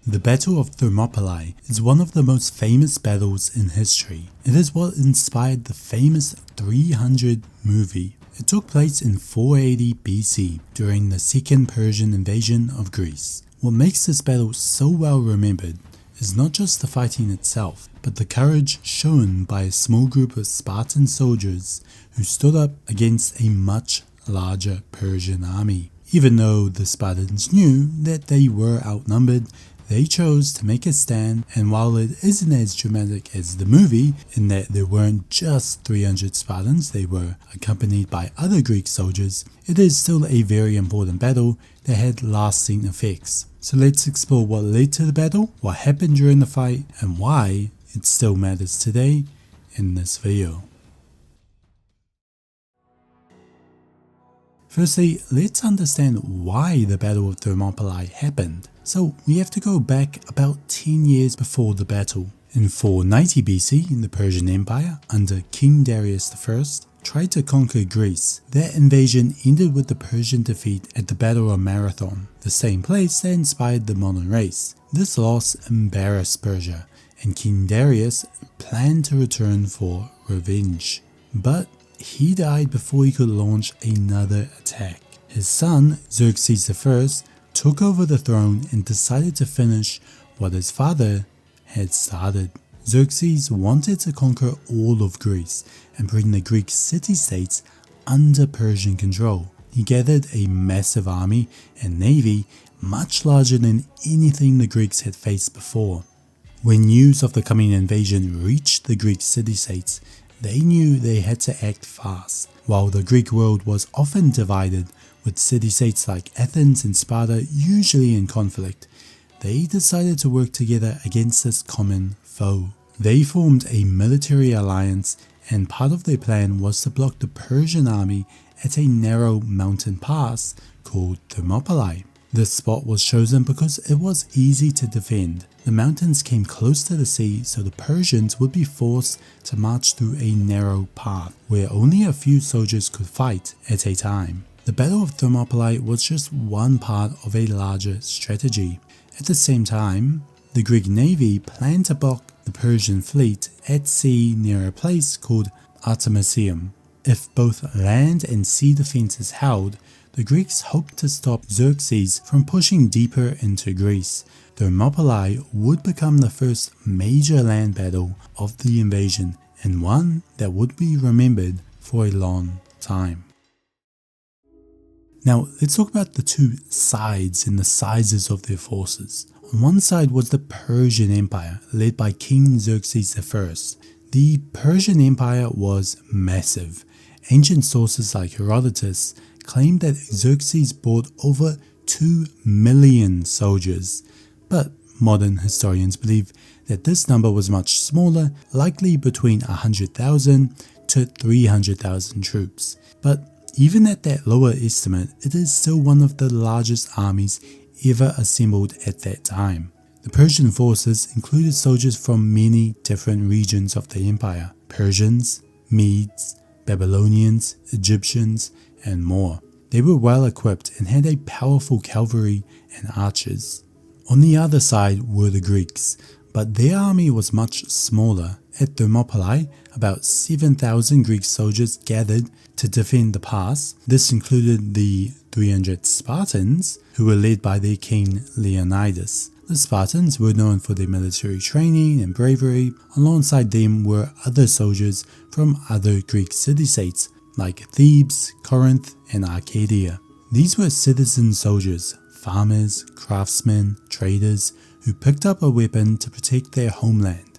The Battle of Thermopylae is one of the most famous battles in history. It is what inspired the famous 300 movie. It took place in 480 BC during the second Persian invasion of Greece. What makes this battle so well remembered is not just the fighting itself, but the courage shown by a small group of Spartan soldiers who stood up against a much larger Persian army. Even though the Spartans knew that they were outnumbered, they chose to make a stand, and while it isn't as dramatic as the movie in that there weren't just 300 Spartans, they were accompanied by other Greek soldiers, it is still a very important battle that had lasting effects. So let's explore what led to the battle, what happened during the fight, and why it still matters today in this video. Firstly, let's understand why the Battle of Thermopylae happened. So we have to go back about 10 years before the battle. In 490 BC, the Persian Empire, under King Darius I, tried to conquer Greece. That invasion ended with the Persian defeat at the Battle of Marathon, the same place that inspired the modern race. This loss embarrassed Persia, and King Darius planned to return for revenge. But he died before he could launch another attack. His son, Xerxes I, took over the throne and decided to finish what his father had started. Xerxes wanted to conquer all of Greece and bring the Greek city-states under Persian control. He gathered a massive army and navy much larger than anything the Greeks had faced before. When news of the coming invasion reached the Greek city-states, they knew they had to act fast. While the Greek world was often divided, with city-states like Athens and Sparta usually in conflict, they decided to work together against this common foe. They formed a military alliance, and part of their plan was to block the Persian army at a narrow mountain pass called Thermopylae. This spot was chosen because it was easy to defend. The mountains came close to the sea, so the Persians would be forced to march through a narrow path where only a few soldiers could fight at a time. The Battle of Thermopylae was just one part of a larger strategy. At the same time, the Greek navy planned to block the Persian fleet at sea near a place called Artemisium. If both land and sea defenses held, the Greeks hoped to stop Xerxes from pushing deeper into Greece. Thermopylae would become the first major land battle of the invasion, and one that would be remembered for a long time. Now let's talk about the two sides and the sizes of their forces. On one side was the Persian Empire, led by King Xerxes I. The Persian Empire was massive. Ancient sources like Herodotus claim that Xerxes brought over 2 million soldiers, but modern historians believe that this number was much smaller, likely between 100,000 to 300,000 troops. But even at that lower estimate, it is still one of the largest armies ever assembled at that time. The Persian forces included soldiers from many different regions of the empire: Persians, Medes, Babylonians, Egyptians, and more. They were well equipped and had a powerful cavalry and archers. On the other side were the Greeks, but their army was much smaller. At Thermopylae, about 7,000 Greek soldiers gathered to defend the pass. This included the 300 Spartans, who were led by their king Leonidas. The Spartans were known for their military training and bravery. Alongside them were other soldiers from other Greek city-states like Thebes, Corinth, and Arcadia. These were citizen soldiers, farmers, craftsmen, traders, who picked up a weapon to protect their homeland.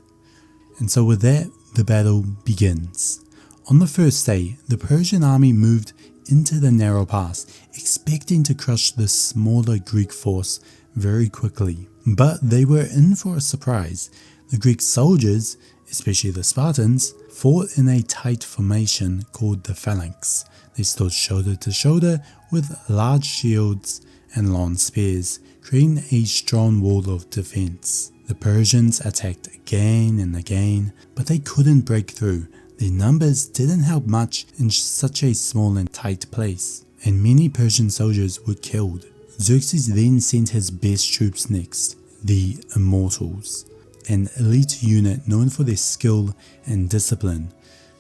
And so with that, the battle begins. On the first day, the Persian army moved into the narrow pass, expecting to crush the smaller Greek force very quickly. But they were in for a surprise. The Greek soldiers, especially the Spartans, fought in a tight formation called the phalanx. They stood shoulder to shoulder with large shields and long spears, creating a strong wall of defense. The Persians attacked again and again, but they couldn't break through. Their numbers didn't help much in such a small and tight place, and many Persian soldiers were killed. Xerxes then sent his best troops next. the Immortals, an elite unit known for their skill and discipline.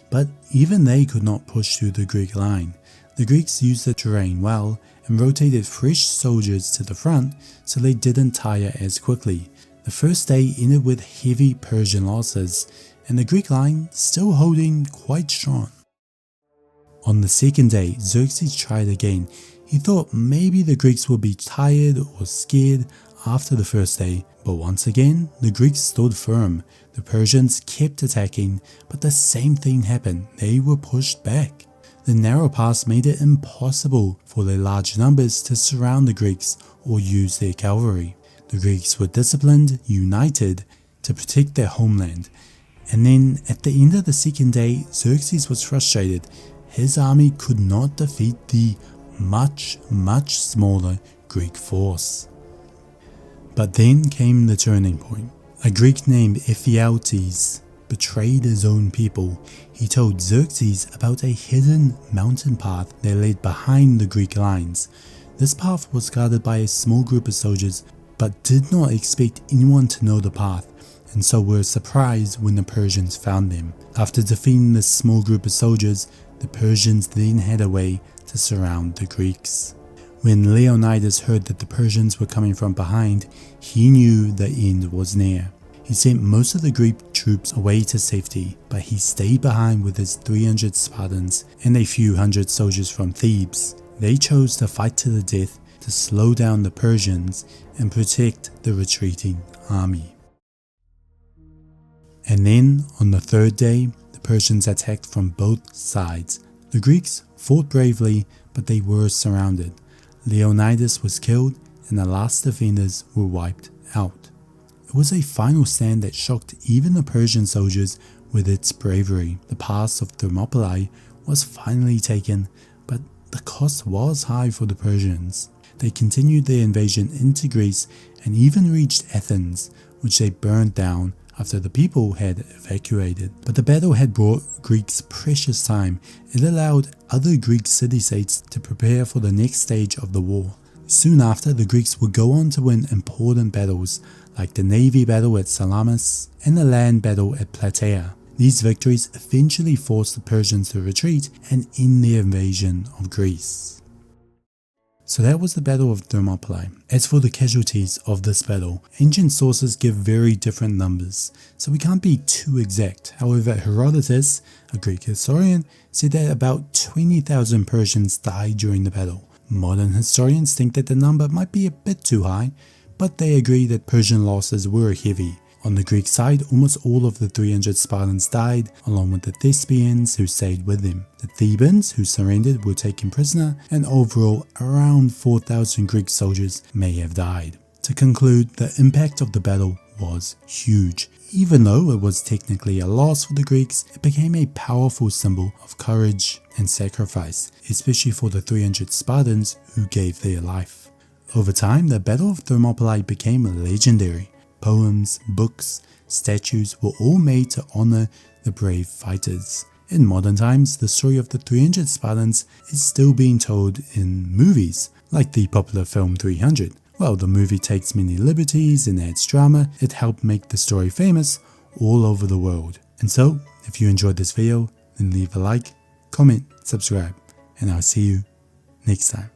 But even they could not push through the Greek line. The Greeks used the terrain well and rotated fresh soldiers to the front so they didn't tire as quickly. The first day ended with heavy Persian losses, and the Greek line still holding quite strong. On the second day, Xerxes tried again. He thought maybe the Greeks would be tired or scared after the first day, but once again, the Greeks stood firm. The Persians kept attacking, but the same thing happened. They were pushed back. The narrow pass made it impossible for their large numbers to surround the Greeks or use their cavalry. The Greeks were disciplined, united to protect their homeland. And then at the end of the second day, Xerxes was frustrated. His army could not defeat the much smaller Greek force. But then came the turning point. A Greek named Ephialtes betrayed his own people. He told Xerxes about a hidden mountain path that led behind the Greek lines. This path was guarded by a small group of soldiers, but did not expect anyone to know the path, and so were surprised when the Persians found them. After defeating this small group of soldiers, the Persians then had a way to surround the Greeks. When Leonidas heard that the Persians were coming from behind, he knew the end was near. He sent most of the Greek troops away to safety, but he stayed behind with his 300 Spartans and a few hundred soldiers from Thebes. They chose to fight to the death to slow down the Persians and protect the retreating army. And then, on the third day, the Persians attacked from both sides. The Greeks fought bravely, but they were surrounded. Leonidas was killed, and the last defenders were wiped out. It was a final stand that shocked even the Persian soldiers with its bravery. The pass of Thermopylae was finally taken, but the cost was high for the Persians. They continued their invasion into Greece and even reached Athens, which they burned down after the people had evacuated. But the battle had brought Greeks precious time. It allowed other Greek city-states to prepare for the next stage of the war. Soon after, the Greeks would go on to win important battles like the navy battle at Salamis and the land battle at Plataea. These victories eventually forced the Persians to retreat and end their invasion of Greece. So that was the Battle of Thermopylae. As for the casualties of this battle, ancient sources give very different numbers, so we can't be too exact. However, Herodotus, a Greek historian, said that about 20,000 Persians died during the battle. Modern historians think that the number might be a bit too high, but they agree that Persian losses were heavy. On the Greek side, almost all of the 300 Spartans died, along with the Thespians who stayed with them. The Thebans who surrendered were taken prisoner, and overall around 4,000 Greek soldiers may have died. To conclude, the impact of the battle was huge. Even though it was technically a loss for the Greeks, it became a powerful symbol of courage and sacrifice, especially for the 300 Spartans who gave their life. Over time, the Battle of Thermopylae became legendary. Poems, books, statues were all made to honor the brave fighters. In modern times, the story of the 300 Spartans is still being told in movies, like the popular film 300. While the movie takes many liberties and adds drama, it helped make the story famous all over the world. And so, if you enjoyed this video, then leave a like, comment, subscribe, and I'll see you next time.